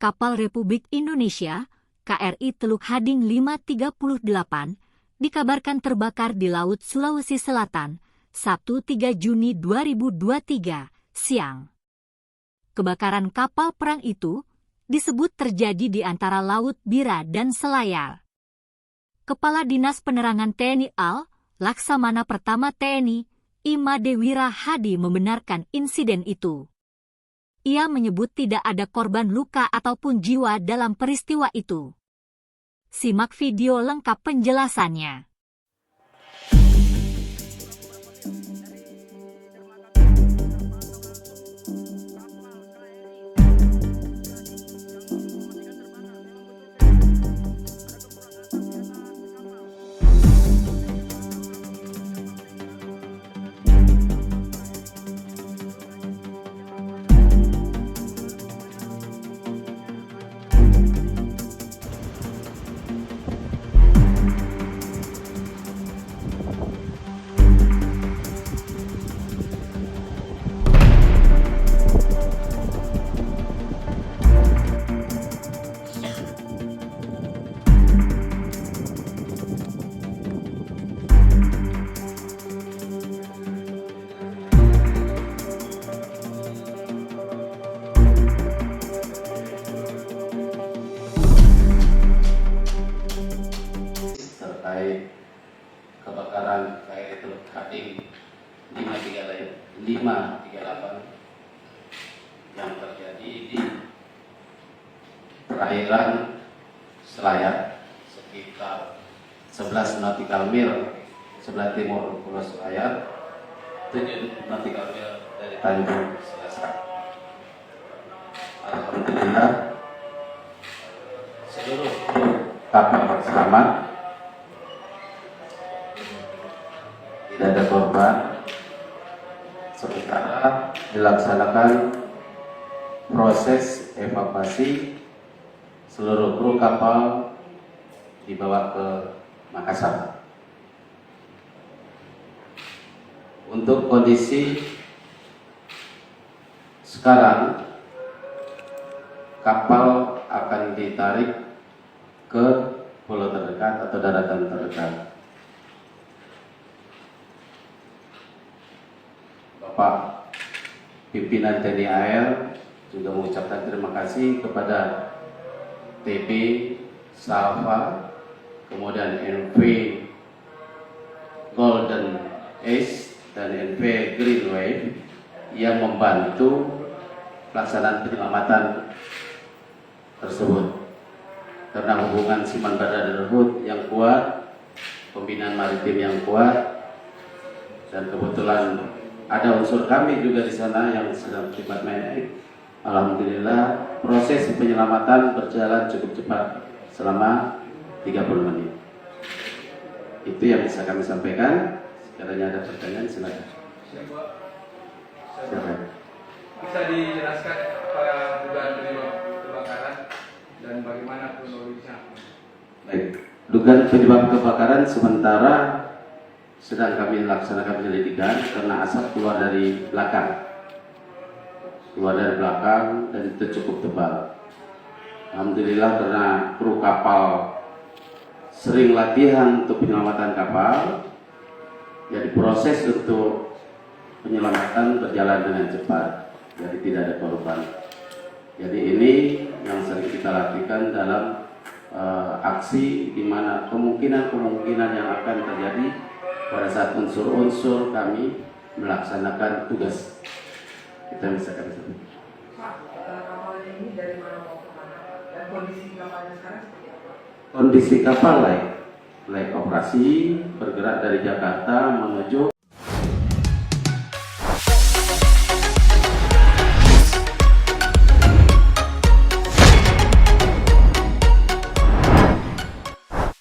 kapal Republik Indonesia, KRI Teluk Hading 538, dikabarkan terbakar di Laut Sulawesi Selatan, Sabtu 3 Juni 2023, siang. Kebakaran kapal perang itu disebut terjadi di antara Laut Bira dan Selayar. Kepala Dinas Penerangan TNI AL, Laksamana Pertama TNI, Imadewira Hadi membenarkan insiden itu. Ia menyebut tidak ada korban luka ataupun jiwa dalam peristiwa itu. Simak video lengkap penjelasannya. Terkait kebakaran KRI Teluk Hading 538 yang terjadi di perairan Selayar sekitar 11 nautical mil sebelah timur Pulau Selayar, 7 nautical mil dari Tanjung Selasa. Alhamdulillah seluruh kru kapal selamat, tidak ada korban. Sementara dilaksanakan proses evakuasi, seluruh kru kapal dibawa ke Makassar. Untuk kondisi sekarang, kapal akan ditarik ke pulau terdekat atau daratan terdekat. Bapak pimpinan TNI AL juga mengucapkan terima kasih kepada TB Salva, kemudian NV Golden Ace dan NV Green Wave yang membantu pelaksanaan penyelamatan tersebut. Karena hubungan Siman Badar dan Luhut yang kuat, pembinaan maritim yang kuat, dan kebetulan ada unsur kami juga di sana yang sedang terlibat main. Alhamdulillah proses penyelamatan berjalan cukup cepat selama 30 menit. Itu yang bisa kami sampaikan. Sekiranya ada pertanyaan silakan. Silakan. Bisa dijelaskan apa dugaan penyebab kebakaran dan bagaimana kronologisnya? Baik, dugaan penyebab kebakaran sementara sedang kami laksanakan penyelidikan karena asap keluar dari belakang. Dan itu cukup tebal. Alhamdulillah karena kru kapal sering latihan untuk penyelamatan kapal, jadi proses untuk penyelamatan berjalan dengan cepat, jadi tidak ada korban. Jadi ini yang sering kita lakukan dalam aksi di mana kemungkinan yang akan terjadi pada saat unsur-unsur kami melaksanakan tugas. Kita bisa katakan. Pak, kapalnya ini dari mana mau ke mana? Dan kondisi kapalnya sekarang seperti apa? Kondisi kapal layak operasi, bergerak dari Jakarta menuju